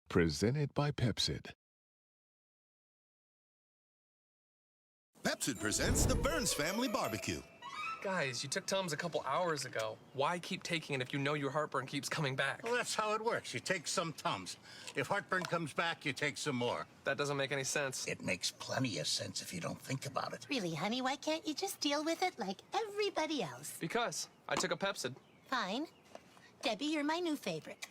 Presented by Pepsid. Pepsid presents the Burns Family Barbecue. Guys, you took Tums a couple hours ago. Why keep taking it if you know your heartburn keeps coming back? Well, that's how it works. You take some Tums. If heartburn comes back, you take some more. That doesn't make any sense. It makes plenty of sense if you don't think about it. Really, honey, why can't you just deal with it like everybody else? Because I took a Pepsid. Fine. Debbie, you're my new favorite.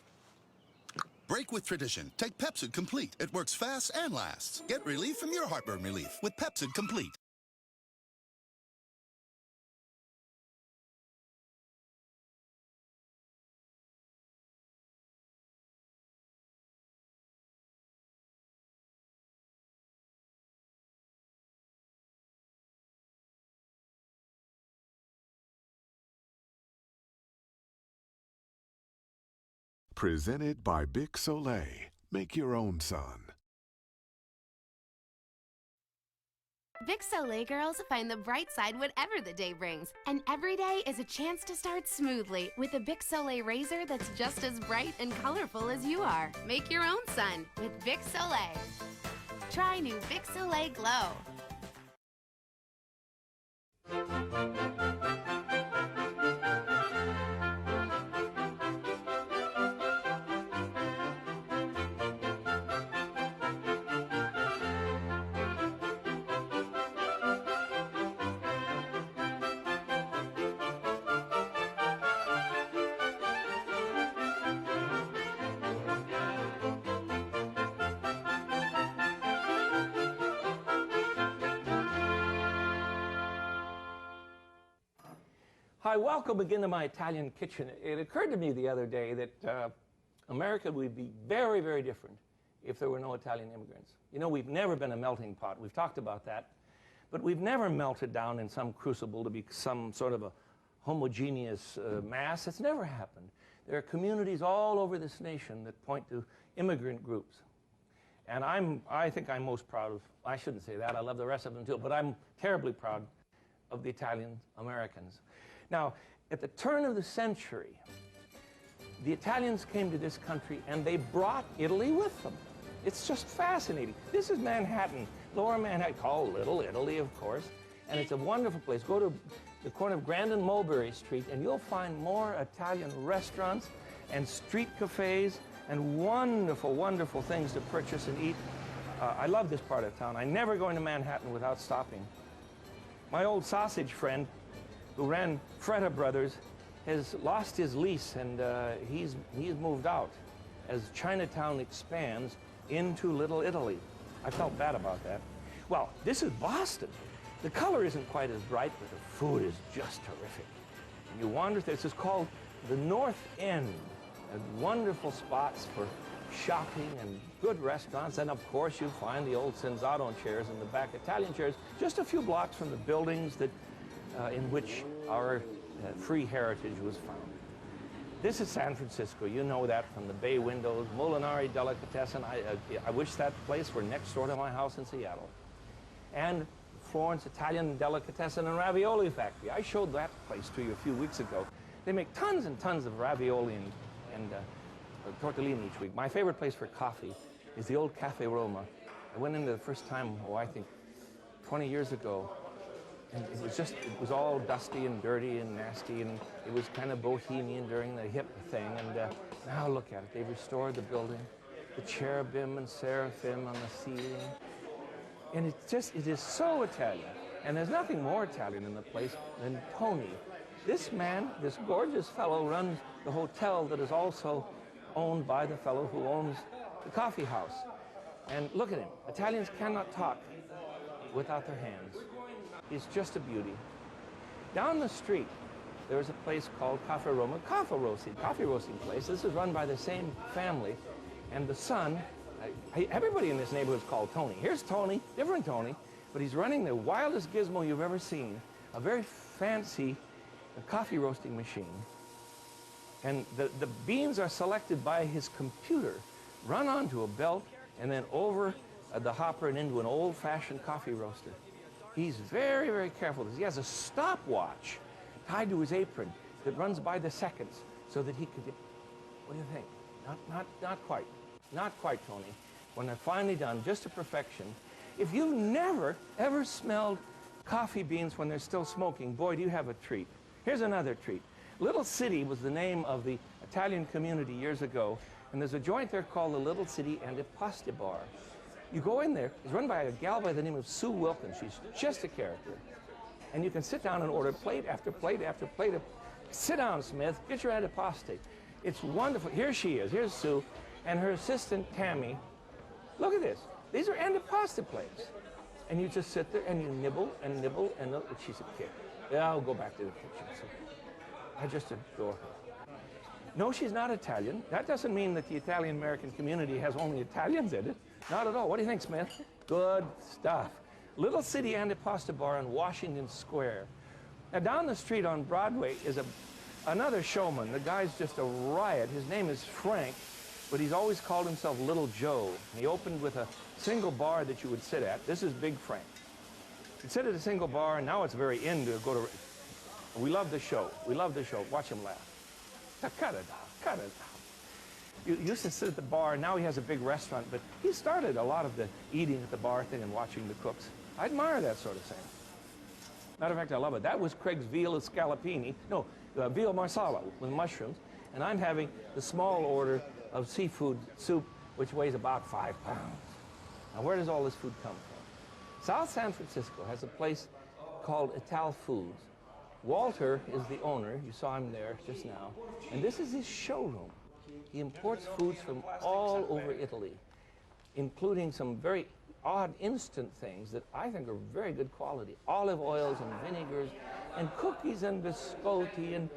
Break with tradition. Take Pepsid Complete. It works fast and lasts. Get relief from your heartburn relief with Pepsid Complete. Presented by Bic Soleil. Make your own sun. Bic Soleil girls find the bright side whatever the day brings. And every day is a chance to start smoothly with a Bic Soleil razor that's just as bright and colorful as you are. Make your own sun with Bic Soleil. Try new Bic Soleil Glow. Hi, welcome again to my Italian kitchen. It occurred to me the other day that America would be very, very different if there were no Italian immigrants. You know, we've never been a melting pot. We've talked about that. But we've never melted down in some crucible to be some sort of a homogeneous mass. It's never happened. There are communities all over this nation that point to immigrant groups. And I think I'm most proud of, I shouldn't say that, I love the rest of them too, but I'm terribly proud of the Italian Americans. Now, at the turn of the century, the Italians came to this country and they brought Italy with them. It's just fascinating. This is Manhattan, Lower Manhattan, called Little Italy, of course, and it's a wonderful place. Go to the corner of Grand and Mulberry Street and you'll find more Italian restaurants and street cafes and wonderful, wonderful things to purchase and eat. I love this part of town. I never go into Manhattan without stopping. My old sausage friend, who ran Fretta Brothers, has lost his lease and he's moved out as Chinatown expands into Little Italy. I felt bad about that. Well, this is Boston. The color isn't quite as bright, but the food is just terrific. And you wander, this is called the North End, and wonderful spots for shopping and good restaurants. And of course you find the old Senzano chairs in the back, Italian chairs, just a few blocks from the buildings that in which our free heritage was found. This is San Francisco. You know that from the bay windows, Molinari Delicatessen. I wish that place were next door to my house in Seattle. And Florence Italian Delicatessen and Ravioli Factory. I showed that place to you a few weeks ago. They make tons and tons of ravioli and tortellini each week. My favorite place for coffee is the old Cafe Roma. I went in there the first time, I think 20 years ago. And it was all dusty and dirty and nasty, and it was kind of bohemian during the hip thing. And now look at it. They've restored the building, the cherubim and seraphim on the ceiling. And it is so Italian. And there's nothing more Italian in the place than Tony. This man, this gorgeous fellow, runs the hotel that is also owned by the fellow who owns the coffee house. And look at him. Italians cannot talk without their hands. He's just a beauty. Down the street, there's a place called Cafe Roma, coffee roasting place. This is run by the same family. And the son, everybody in this neighborhood is called Tony. Here's Tony, different Tony, but he's running the wildest gizmo you've ever seen, a very fancy coffee roasting machine. And the beans are selected by his computer, run onto a belt, and then over the hopper and into an old-fashioned coffee roaster. He's very, very careful. He has a stopwatch tied to his apron that runs by the seconds so that he could get, what do you think? Not quite. not quite, Tony, when they're finally done, just to perfection. If you've never, ever smelled coffee beans when they're still smoking, boy, do you have a treat. Here's another treat. Little City was the name of the Italian community years ago, and there's a joint there called the Little City and a Pasta Bar. You go in there, it's run by a gal by the name of Sue Wilkins. She's just a character. And you can sit down and order plate after plate after plate. Sit down, Smith, get your antipasto. It's wonderful. Here she is, here's Sue, and her assistant, Tammy. Look at this. These are antipasto plates. And you just sit there and you nibble and nibble and she's a kid. Yeah, I'll go back to the kitchen. So I just adore her. No, she's not Italian. That doesn't mean that the Italian-American community has only Italians in it. Not at all. What do you think, Smith? Good stuff. Little City Antipasto Bar on Washington Square. Now, down the street on Broadway is another showman. The guy's just a riot. His name is Frank, but he's always called himself Little Joe. And he opened with a single bar that you would sit at. This is Big Frank. You'd sit at a single bar, and now it's very in to go to... We love the show. We love the show. Watch him laugh. Now, cut it out. Cut it out. You used to sit at the bar, and now he has a big restaurant, but he started a lot of the eating at the bar thing and watching the cooks. I admire that sort of thing. Matter of fact, I love it. That was Craig's veal scallopini. No, veal marsala with mushrooms. And I'm having the small order of seafood soup, which weighs about 5 pounds. Now, where does all this food come from? South San Francisco has a place called Ital Foods. Walter is the owner. You saw him there just now. And this is his showroom. He imports foods from all over Italy, including some very odd instant things that I think are very good quality. Olive oils and vinegars and cookies and biscotti and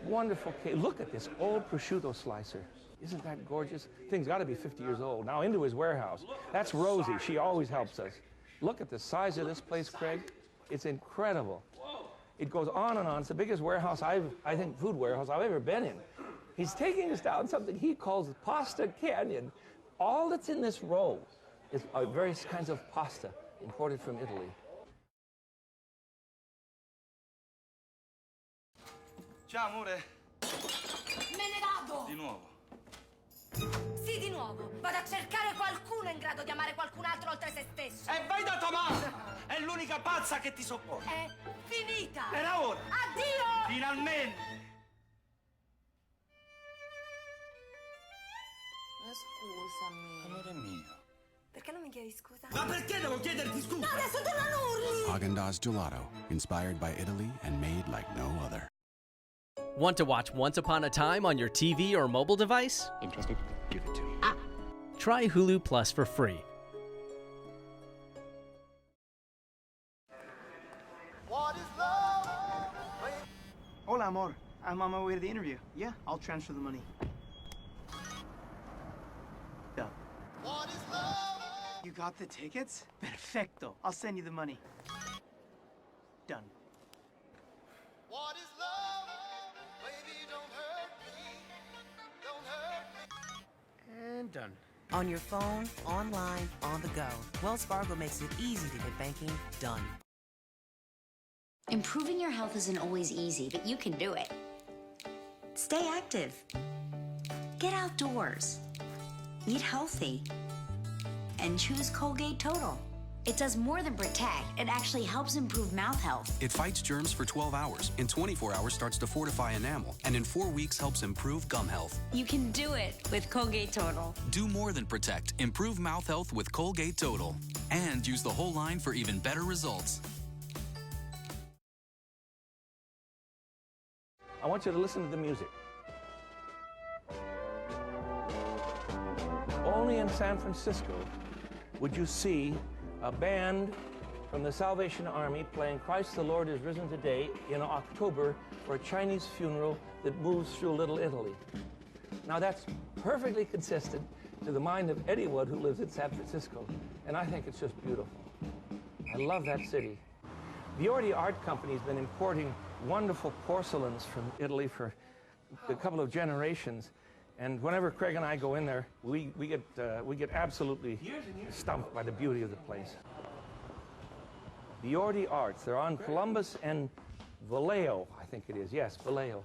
wonderful cake. Look at this old prosciutto slicer. Isn't that gorgeous? Thing's got to be 50 years old. Now into his warehouse. That's Rosie. She always helps us. Look at the size of this place, Craig. It's incredible. It goes on and on. It's the biggest warehouse I think food warehouse I've ever been in. He's taking us down something he calls Pasta Canyon. All that's in this row is various kinds of pasta imported from Italy. Ciao, amore. Me ne vado! Di nuovo. Sì, di nuovo. Vado a cercare qualcuno in grado di amare qualcun altro oltre se stesso. E vai da tua mamma! È l'unica pazza che ti sopporta. È finita! Era ora! Addio! Finalmente! Scusami. Amore mio. Perché non mi chiedi scusa? Ma perché devo chiederti scusa? No, adesso te la urli! Haagen-Dazs Gelato, inspired by Italy and made like no other. Want to watch Once Upon a Time on your TV or mobile device? Interested? Give it to me. Try Hulu Plus for free. What is love? Hola, amor. I'm on my way to the interview. Yeah, I'll transfer the money. Done. What is love? You got the tickets? Perfecto. I'll send you the money. Done. What is love? Baby, don't hurt me. Don't hurt me. And done. On your phone, online, on the go. Wells Fargo makes it easy to get banking done. Improving your health isn't always easy, but you can do it. Stay active. Get outdoors. Eat healthy. And choose Colgate Total. It does more than protect. It actually helps improve mouth health. It fights germs for 12 hours. In 24 hours starts to fortify enamel. And in 4 weeks helps improve gum health. You can do it with Colgate Total. Do more than protect. Improve mouth health with Colgate Total. And use the whole line for even better results. I want you to listen to the music. Only in San Francisco would you see a band from the Salvation Army playing Christ the Lord is Risen Today in October for a Chinese funeral that moves through Little Italy. Now that's perfectly consistent to the mind of anyone who lives in San Francisco, and I think it's just beautiful. I love that city. The Orti Art Company has been importing wonderful porcelains from Italy for a couple of generations. And whenever Craig and I go in there, we get absolutely stumped by the beauty of the place. The Orti Arts, they're on Columbus and Vallejo, I think it is. Yes, Vallejo.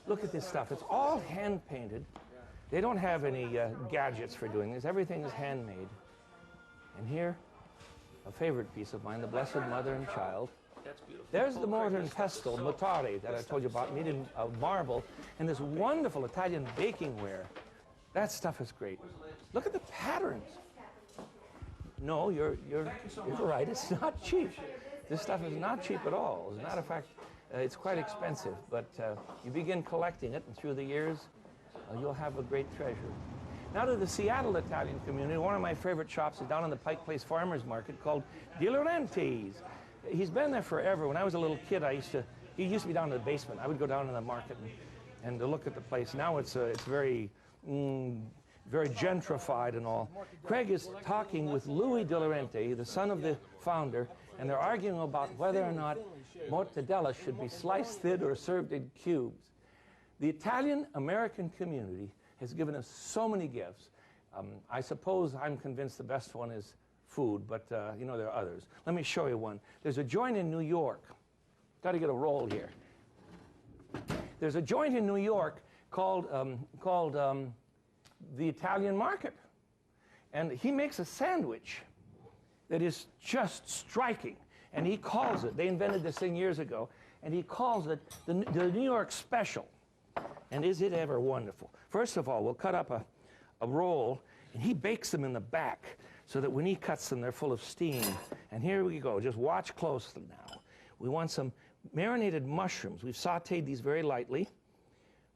Look at this stuff. It's all hand-painted. They don't have any gadgets for doing this. Everything is handmade. And here, a favorite piece of mine, the Blessed Mother and Child. That's beautiful. There's the mortar and pestle, motare, that I told you about, made of marble, and this wonderful Italian baking ware. That stuff is great. Look at the patterns. No, you're right. It's not cheap. This stuff is not cheap at all. As a matter of fact, it's quite expensive. But you begin collecting it, and through the years, you'll have a great treasure. Now to the Seattle Italian community. One of my favorite shops is down on the Pike Place Farmers Market called Di Laurenti's. He's been there forever. When I was a little kid, he used to be down in the basement. I would go down to the market and to look at the place. Now it's very gentrified and all. Craig is talking with Louis Di Laurenti, the son of the founder, and they're arguing about whether or not mortadella should be sliced thin or served in cubes. The Italian-American community has given us so many gifts. I suppose I'm convinced the best one is food, but you know, there are others. Let me show you one. There's a joint in New York. Got to get a roll here. There's a joint in New York called the Italian Market. And he makes a sandwich that is just striking. And he calls it, they invented this thing years ago, and he calls it the New York Special. And is it ever wonderful? First of all, we'll cut up a roll, and he bakes them in the back so that when he cuts them, they're full of steam. And here we go. Just watch closely now. We want some marinated mushrooms. We've sauteed these very lightly.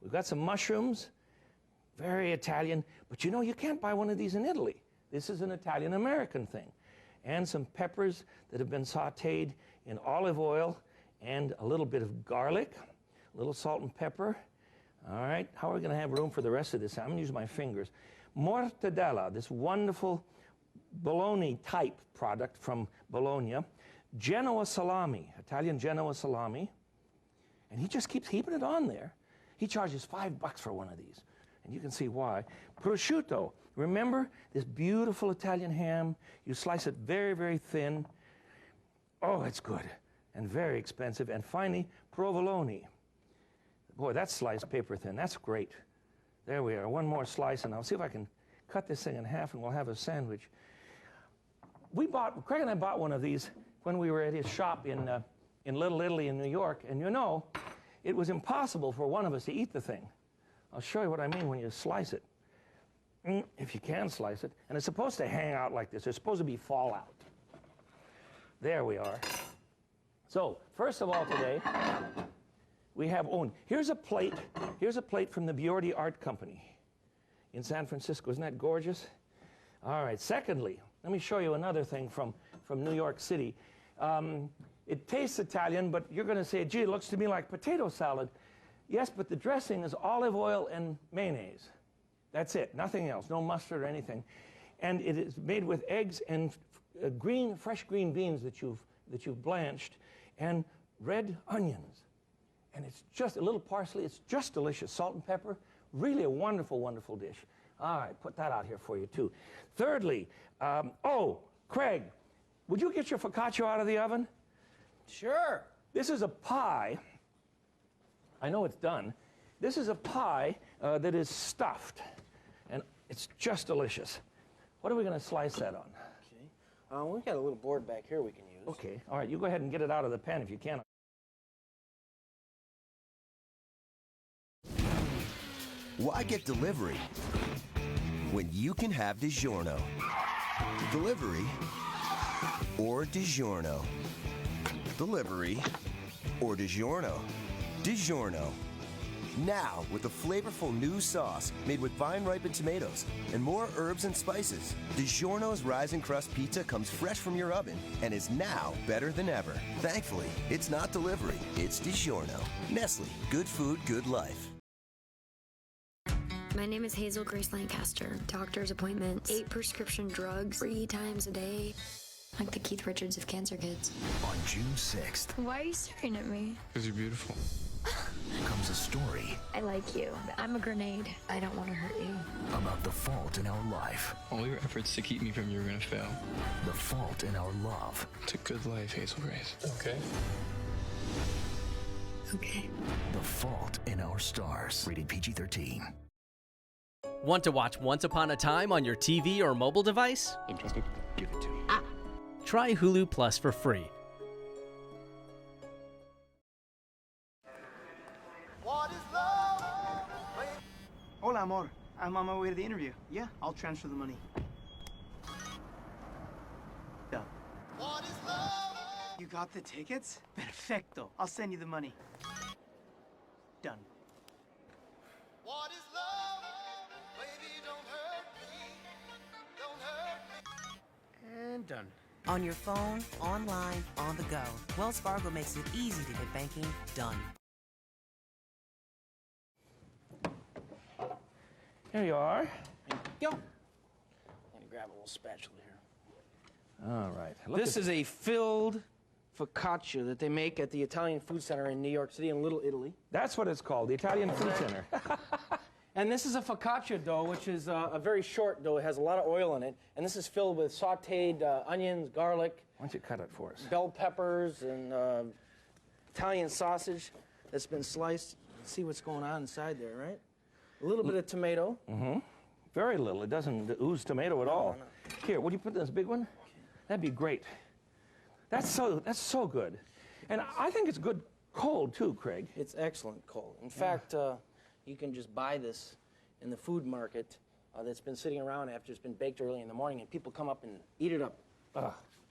We've got some mushrooms, very Italian. But you know, you can't buy one of these in Italy. This is an Italian-American thing. And some peppers that have been sauteed in olive oil and a little bit of garlic, a little salt and pepper. All right, how are we going to have room for the rest of this? I'm going to use my fingers. Mortadella, this wonderful bologna type product from Bologna. Genoa salami, Italian Genoa salami. And he just keeps heaping it on there. He charges $5 for one of these. And you can see why. Prosciutto, remember this beautiful Italian ham? You slice it very, very thin. Oh, it's good and very expensive. And finally, provolone. Boy, that's sliced paper thin. That's great. There we are. One more slice, and I'll see if I can cut this thing in half, and we'll have a sandwich. Craig and I bought one of these when we were at his shop in Little Italy in New York, and you know, it was impossible for one of us to eat the thing. I'll show you what I mean when you slice it. If you can slice it. And it's supposed to hang out like this. There's supposed to be fallout. There we are. So, first of all today, we have, here's a plate from the Biordi Art Company in San Francisco. Isn't that gorgeous? All right, secondly, let me show you another thing from New York City. It tastes Italian, but you're going to say, gee, it looks to me like potato salad. Yes, but the dressing is olive oil and mayonnaise. That's it, nothing else, no mustard or anything. And it is made with eggs and fresh green beans that you've blanched, and red onions. And it's just a little parsley. It's just delicious. Salt and pepper. Really a wonderful, wonderful dish. All right, put that out here for you, too. Thirdly, Craig, would you get your focaccia out of the oven? Sure. This is a pie. I know it's done. This is a pie that is stuffed, and it's just delicious. What are we going to slice that on? Okay. We've got a little board back here we can use. Okay. All right, you go ahead and get it out of the pan if you can. Why get delivery when you can have DiGiorno? Delivery or DiGiorno? Delivery or DiGiorno? DiGiorno. Now with a flavorful new sauce made with vine-ripened tomatoes and more herbs and spices. DiGiorno's Rise and Crust Pizza comes fresh from your oven and is now better than ever. Thankfully, it's not delivery, it's DiGiorno. Nestle, good food, good life. My name is Hazel Grace Lancaster. Doctor's appointments, 8 prescription drugs, 3 times a day. Like the Keith Richards of cancer kids. On June 6th. Why are you staring at me? Because you're beautiful. Comes a story. I like you. I'm a grenade. I don't want to hurt you. About the fault in our life. All your efforts to keep me from you are going to fail. The fault in our love. It's a good life, Hazel Grace. Okay? Okay. The fault in our stars. Rated PG-13. Want to watch Once Upon a Time on your TV or mobile device? Interested? Give it to me. Try Hulu Plus for free. Hola, amor. I'm on my way to the interview. Yeah, I'll transfer the money. Done. You got the tickets? Perfecto. I'll send you the money. Done. And done. On your phone, online, on the go. Wells Fargo makes it easy to get banking done. Here you are. Yo. I'm gonna grab a little spatula here. All right. This is a filled focaccia that they make at the Italian Food Center in New York City in Little Italy. That's what it's called, the Italian Food Center. And this is a focaccia dough, which is a very short dough. It has a lot of oil in it. And this is filled with sautéed onions, garlic. Why don't you cut it for us? Bell peppers and Italian sausage that's been sliced. You can see what's going on inside there, right? A little bit of tomato. Mm-hmm. Very little. It doesn't ooze tomato at all. No. Here, would you put in this big one? That'd be great. That's so good. And I think it's good cold, too, Craig. It's excellent cold. In fact, you can just buy this in the food market that's been sitting around after it's been baked early in the morning, and people come up and eat it up.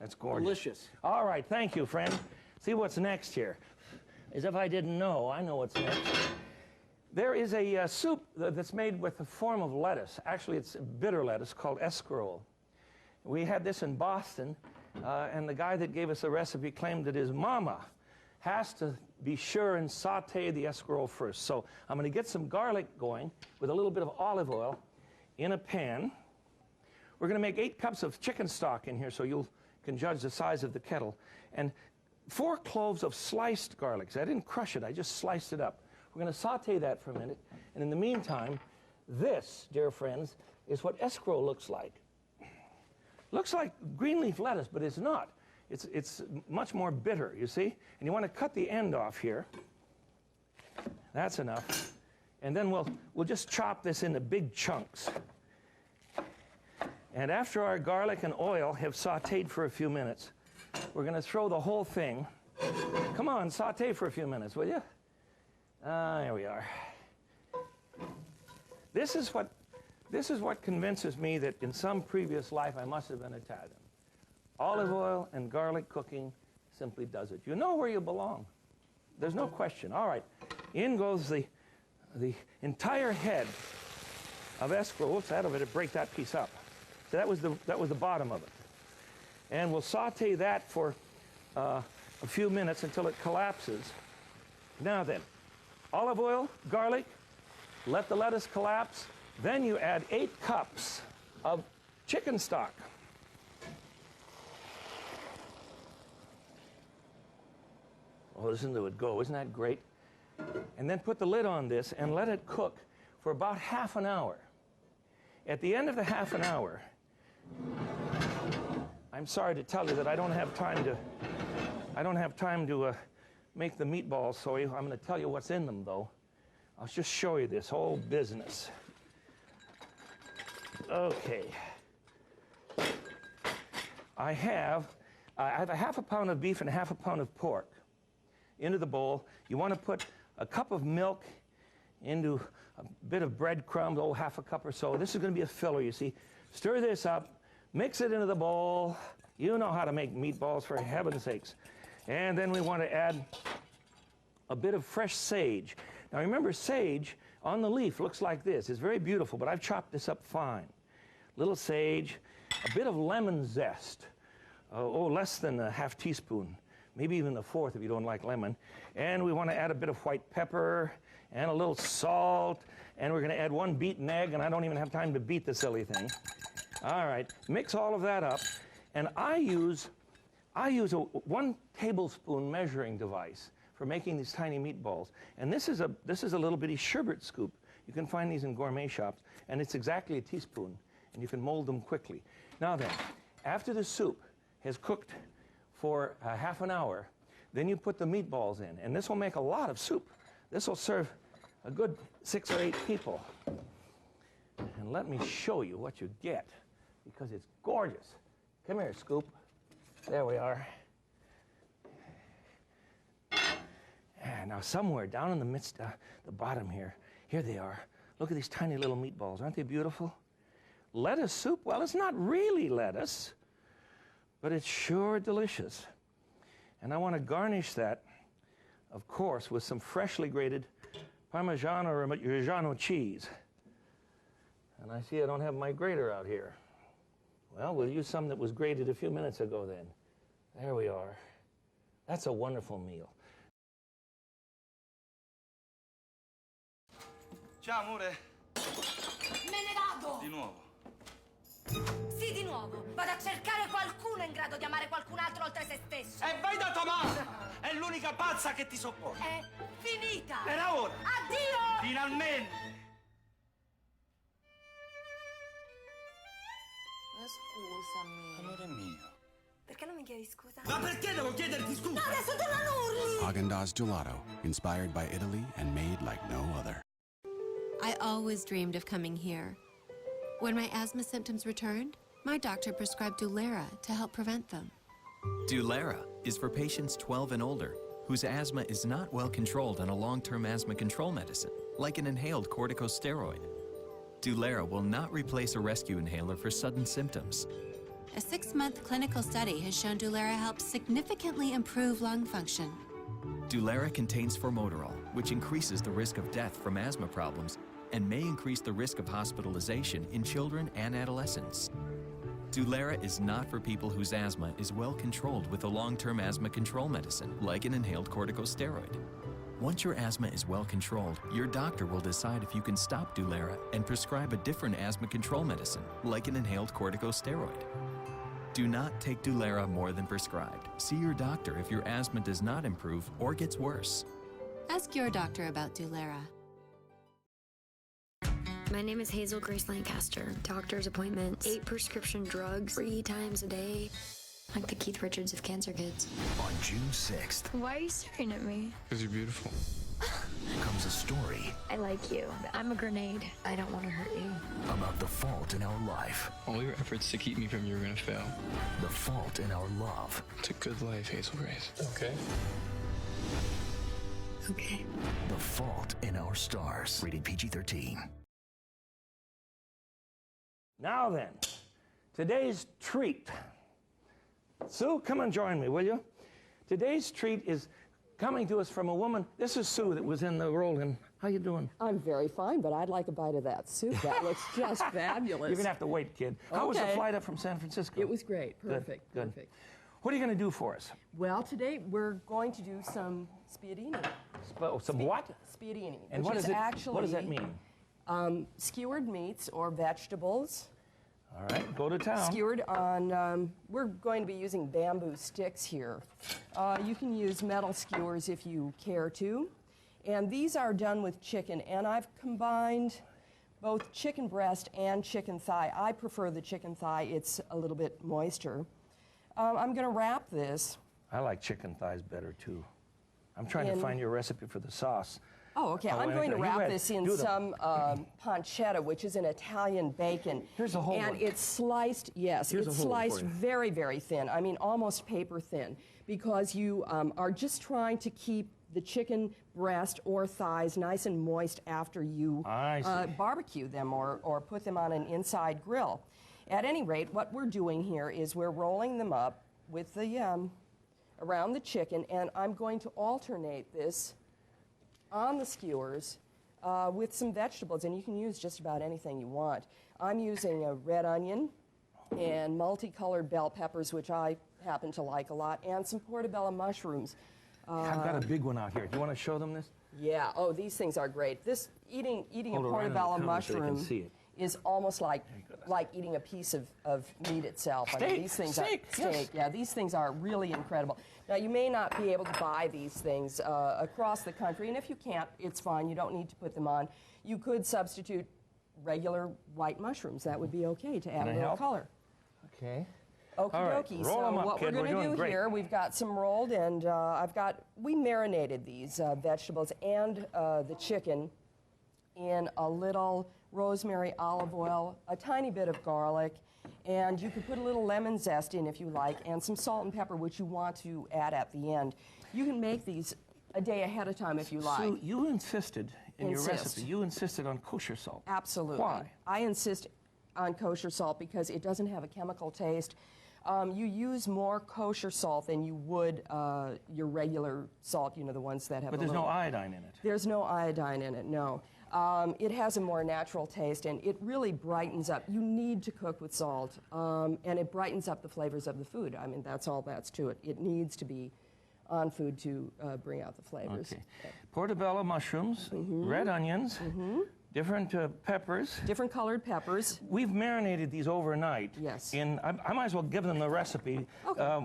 That's gorgeous. Delicious. All right, thank you, friend. See what's next here. As if I didn't know, I know what's next. There is a soup that's made with a form of lettuce. Actually, it's bitter lettuce called escarole. We had this in Boston, and the guy that gave us the recipe claimed that his mama has to be sure and saute the escarole first. So I'm going to get some garlic going with a little bit of olive oil in a pan. We're going to make 8 cups of chicken stock in here so you can judge the size of the kettle. And 4 cloves of sliced garlic. So I didn't crush it, I just sliced it up. We're going to saute that for a minute. And in the meantime, this, dear friends, is what escarole looks like. Looks like green leaf lettuce, but it's not. It's much more bitter, you see? And you want to cut the end off here. That's enough. And then we'll just chop this into big chunks. And after our garlic and oil have sauteed for a few minutes, we're going to throw the whole thing. Come on, saute for a few minutes, will you? Here we are. This is what convinces me that in some previous life I must have been Italian. Olive oil and garlic cooking simply does it. You know where you belong. There's no question. All right, in goes the entire head of escarole. Whoops, out of it, break that piece up. So that was the bottom of it. And we'll saute that for a few minutes until it collapses. Now then, olive oil, garlic, let the lettuce collapse. Then you add 8 cups of chicken stock. Oh, listen to it go. Isn't that great? And then put the lid on this and let it cook for about half an hour. At the end of the half an hour, I'm sorry to tell you that I don't have time to make the meatballs, so I'm going to tell you what's in them, though. I'll just show you this whole business. Okay. I have a half a pound of beef and a half a pound of pork into the bowl. You want to put a cup of milk into a bit of breadcrumbs, half a cup or so. This is going to be a filler, you see. Stir this up, mix it into the bowl. You know how to make meatballs, for heaven's sakes. And then we want to add a bit of fresh sage. Now remember, sage on the leaf looks like this. It's very beautiful, but I've chopped this up fine. Little sage, a bit of lemon zest. Less than a half teaspoon. Maybe even a fourth if you don't like lemon. And we want to add a bit of white pepper and a little salt. And we're going to add 1 beaten egg, and I don't even have time to beat the silly thing. All right, mix all of that up. And I use a 1 tablespoon measuring device for making these tiny meatballs. And this is a little bitty sherbet scoop. You can find these in gourmet shops, and it's exactly a teaspoon, and you can mold them quickly. Now then, after the soup has cooked for half an hour, then you put the meatballs in, and this will make a lot of soup. This will serve a good 6 or 8 people. And let me show you what you get, because it's gorgeous. Come here, Scoop. There we are. And now somewhere down in the midst, the bottom here they are. Look at these tiny little meatballs. Aren't they beautiful? Lettuce soup? Well, it's not really lettuce, but it's sure delicious. And I want to garnish that, of course, with some freshly grated Parmesan or Reggiano cheese. And I see I don't have my grater out here. Well, we'll use some that was grated a few minutes ago then. There we are. That's a wonderful meal. Ciao, amore. Me ne vado! Di nuovo. Sì, di nuovo. Vado a cercare qualcuno in grado di amare qualcun altro oltre se stesso. E vai da tua madre! È l'unica pazza che ti sopporta. È finita! Era ora! Addio! Finalmente! Scusami. Amore mio. Perché non mi chiedi scusa? Ma perché devo chiederti scusa? No, adesso te la urli! Haagen-Dazs Gelato, inspired by Italy and made like no other. I always dreamed of coming here. When my asthma symptoms returned, my doctor prescribed Dulera to help prevent them. Dulera is for patients 12 and older whose asthma is not well controlled on a long-term asthma control medicine, like an inhaled corticosteroid. Dulera will not replace a rescue inhaler for sudden symptoms. A 6-month clinical study has shown Dulera helps significantly improve lung function. Dulera contains formoterol, which increases the risk of death from asthma problems and may increase the risk of hospitalization in children and adolescents. Dulera is not for people whose asthma is well controlled with a long-term asthma control medicine, like an inhaled corticosteroid. Once your asthma is well controlled, your doctor will decide if you can stop Dulera and prescribe a different asthma control medicine, like an inhaled corticosteroid. Do not take Dulera more than prescribed. See your doctor if your asthma does not improve or gets worse. Ask your doctor about Dulera. My name is Hazel Grace Lancaster. Doctor's appointments, 8 prescription drugs, 3 times a day. Like the Keith Richards of cancer kids. On June 6th, Why are you staring at me? Because you're beautiful. comes a story I like you. I'm a grenade. I don't want to hurt you. about the fault in our life. All your efforts to keep me from you are gonna fail. The fault in our love. It's a good life, Hazel Grace. Okay? Okay. The fault in our stars. Rated PG-13. Now then, today's treat. Sue, come and join me, will you? Today's treat is coming to us from a woman. This is Sue that was in the role in. How you doing? I'm very fine, but I'd like a bite of that soup. That looks just fabulous. You're going to have to wait, kid. How was the flight up from San Francisco? It was great. Perfect. Good. Perfect. What are you going to do for us? Well, today we're going to do some spiedini. Some what? Spiedini. And which what is is it? actually, What does that mean? Skewered meats or vegetables. All right, go to town. Skewered on, we're going to be using bamboo sticks here. You can use metal skewers if you care to. And these are done with chicken, and I've combined both chicken breast and chicken thigh. I prefer the chicken thigh. It's a little bit moister. I'm going to wrap this. I like chicken thighs better, too. I'm trying to find your recipe for the sauce. Oh, okay. I'm going to wrap this in some pancetta, which is an Italian bacon. Here's a whole one. And it's sliced, yes, Here's it's a whole one for sliced you. very, very thin. I mean, almost paper thin, because you are just trying to keep the chicken breast or thighs nice and moist after you barbecue them or put them on an inside grill. At any rate, what we're doing here is we're rolling them up with the around the chicken, and I'm going to alternate this on the skewers with some vegetables, and you can use just about anything you want. I'm using a red onion and multicolored bell peppers, which I happen to like a lot, and some portobello mushrooms. I've got a big one out here. Do you want to show them this? Yeah. Oh, these things are great. This eating a Hold it right on the portobello counter so they can mushroom see it. is almost like eating a piece of meat itself. I mean, these things Steak, are yes. Yeah, these things are really incredible. Now, you may not be able to buy these things across the country, and if you can't, it's fine. You don't need to put them on. You could substitute regular white mushrooms. That would be okay to add Can a I little help? color. Okay. Okie All right, dokie. roll 'em So up, what kid. we're We're going to doing do great. here, we've got some rolled, and we marinated these vegetables and the chicken in a little rosemary, olive oil, a tiny bit of garlic, and you could put a little lemon zest in if you like, and some salt and pepper, which you want to add at the end. You can make these a day ahead of time if you like. So you insisted in your recipe, you insisted on kosher salt. Absolutely. Why? I insist on kosher salt because it doesn't have a chemical taste. You use more kosher salt than you would your regular salt, you know, the ones that have But there's no iodine in it. There's no iodine in it, no. It has a more natural taste, and it really brightens up. You need to cook with salt, and it brightens up the flavors of the food. I mean, that's all that's to it. It needs to be on food to bring out the flavors. Okay. Portobello mushrooms, red onions, different peppers. Different colored peppers. We've marinated these overnight. Yes. I might as well give them the recipe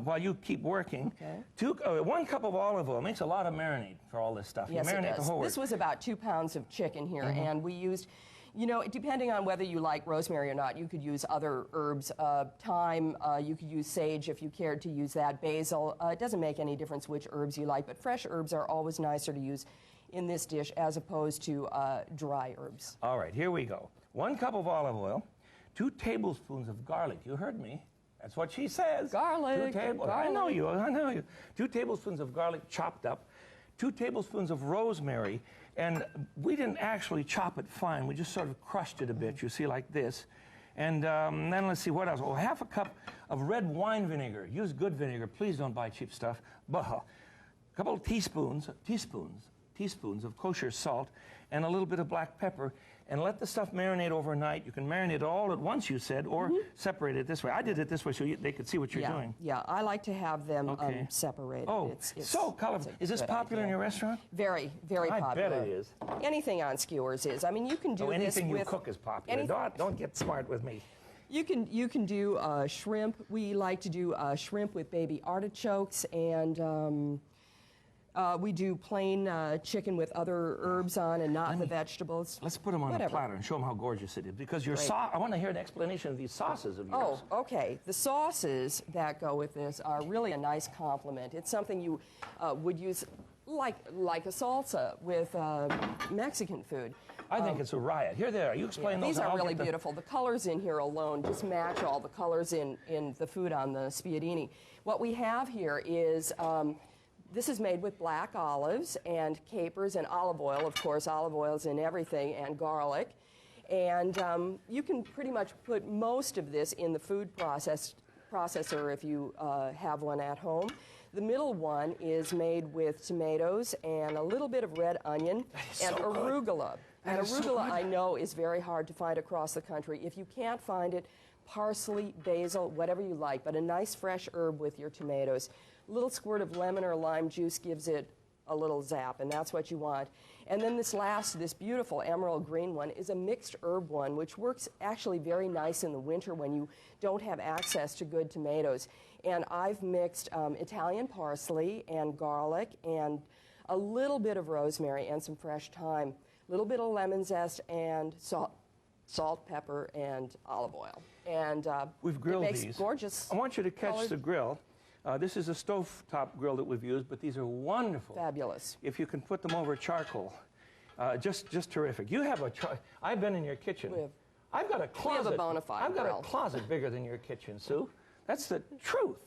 while you keep working. Okay. 1 cup of olive oil makes a lot of marinade for all this stuff. Yes, you marinate it does. the whole This was about 2 pounds of chicken here, Mhm. and we used, you know, depending on whether you like rosemary or not, you could use other herbs. Thyme, you could use sage if you cared to use that. Basil, it doesn't make any difference which herbs you like, but fresh herbs are always nicer to use in this dish as opposed to dry herbs. All right, here we go. 1 cup of olive oil, 2 tablespoons of garlic. You heard me. That's what she says. Garlic. 2 tablespoons. I know you. I know you. 2 tablespoons of garlic chopped up, 2 tablespoons of rosemary, and we didn't actually chop it fine. We just sort of crushed it a bit. You see, like this. And then let's see what else. Oh, 1/2 cup of red wine vinegar. Use good vinegar. Please don't buy cheap stuff. A couple of teaspoons of kosher salt, and a little bit of black pepper, and let the stuff marinate overnight. You can marinate it all at once, you said, or separate it this way. I did it this way so they could see what you're doing. Yeah, I like to have them separated. Oh, it's so colorful. Is this popular in your restaurant? Very, very I popular. bet it is. Anything on skewers is. I mean, you can do anything this you cook is popular. Don't get smart with me. You can do shrimp. We like to do shrimp with baby artichokes, and we do plain chicken with other herbs on and not the vegetables. Let's put them on a platter and show them how gorgeous it is. Because your sauce, I want to hear an explanation of these sauces of yours. Oh, okay. The sauces that go with this are really a nice complement. It's something you would use like a salsa with Mexican food. I think it's a riot. Here they are. You explain those. These are really beautiful. The colors in here alone just match all the colors in the food on the spiedini. What we have here is this is made with black olives and capers and olive oil. Of course, olive oil's in everything, and garlic. And you can pretty much put most of this in the food processor if you have one at home. The middle one is made with tomatoes and a little bit of red onion and arugula. And arugula, I know, is very hard to find across the country. If you can't find it, parsley, basil, whatever you like, but a nice fresh herb with your tomatoes. A little squirt of lemon or lime juice gives it a little zap, and that's what you want. And then this beautiful emerald green one is a mixed herb one, which works actually very nice in the winter when you don't have access to good tomatoes. And I've mixed Italian parsley and garlic and a little bit of rosemary and some fresh thyme, a little bit of lemon zest and salt, pepper, and olive oil. And we've grilled it makes these. Gorgeous. I want you to catch the grill. This is a stovetop grill that we've used, but these are wonderful. Fabulous. If you can put them over charcoal, just terrific. You have I've been in your kitchen. I've got a closet. We have a bona fide I've got grill. a closet bigger than your kitchen, Sue. That's the truth.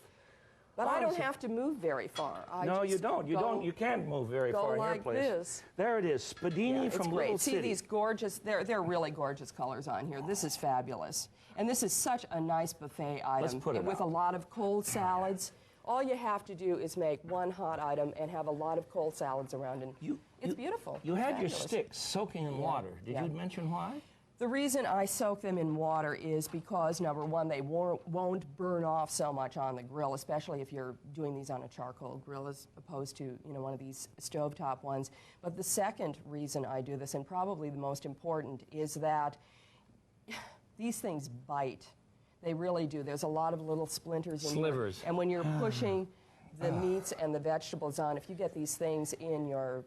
But I don't have to move very far. No, you don't. You can't move very far in your place. Go like this. There it is, Spadini from Little City. See these gorgeous, they're really gorgeous colors on here. This is fabulous. And this is such a nice buffet item. Let's put it with out. a lot of cold salads. All you have to do is make one hot item and have a lot of cold salads around. And it's beautiful. You had fabulous. your sticks soaking in water. Did you mention why? The reason I soak them in water is because, number one, they won't burn off so much on the grill, especially if you're doing these on a charcoal grill as opposed to, one of these stovetop ones. But the second reason I do this, and probably the most important, is that these things bite. They really do. There's a lot of little splinters in slivers. And when you're pushing the meats and the vegetables on, if you get these things in your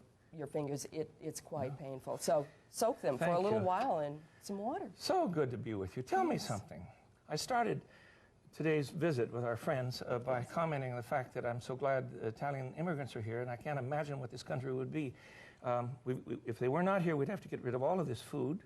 fingers, it's quite painful. So soak them for a little while in some water. So good to be with you. Tell me something. I started today's visit with our friends by commenting on the fact that I'm so glad Italian immigrants are here, and I can't imagine what this country would be. If they were not here, we'd have to get rid of all of this food.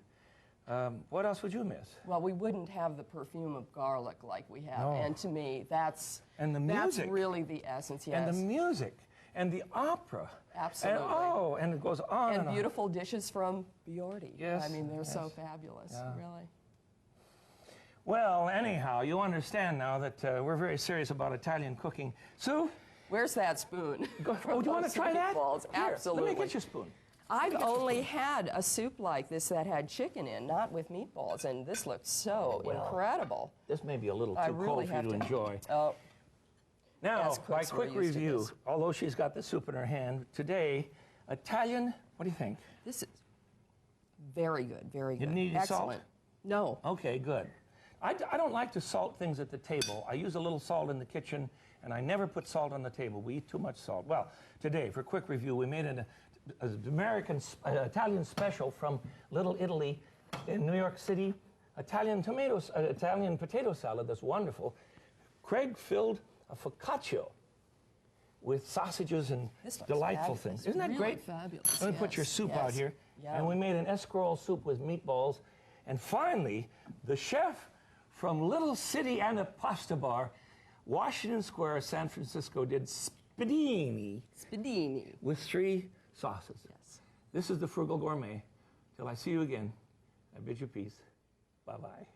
What else would you miss? Well, we wouldn't have the perfume of garlic like we have. No. And to me, that's music. really the essence, yes. And the music. And the opera. Absolutely. And it goes on and on. Beautiful dishes from Biordi. Yes. I mean, they're so fabulous, really. Well, anyhow, you understand now that we're very serious about Italian cooking. Sue? Where's that spoon? Oh, do you want to try that? Meatballs. Here, Absolutely. let me get you a spoon. I've only had a soup like this that had chicken in, not with meatballs, and this looks so incredible. This may be a little too really cold for you to enjoy. Oh. Now, As by cooks, we're quick used to review, this. although she's got the soup in her hand, today, Italian, what do you think? This is very good, very good. You need Excellent. salt? No. Okay, good. I don't like to salt things at the table. I use a little salt in the kitchen, and I never put salt on the table. We eat too much salt. Well, today, for quick review, we made an Italian special from Little Italy in New York City. Italian potato salad that's wonderful. Craig filled a focaccia with sausages and delightful things. Isn't that really great? Fabulous. Let me put your soup out here. Yeah. And we made an escarole soup with meatballs. And finally, the chef from Little City and a Pasta Bar, Washington Square, San Francisco, did spadini. Spadini. With 3 sauces. Yes. This is the Frugal Gourmet. Till I see you again, I bid you peace. Bye-bye.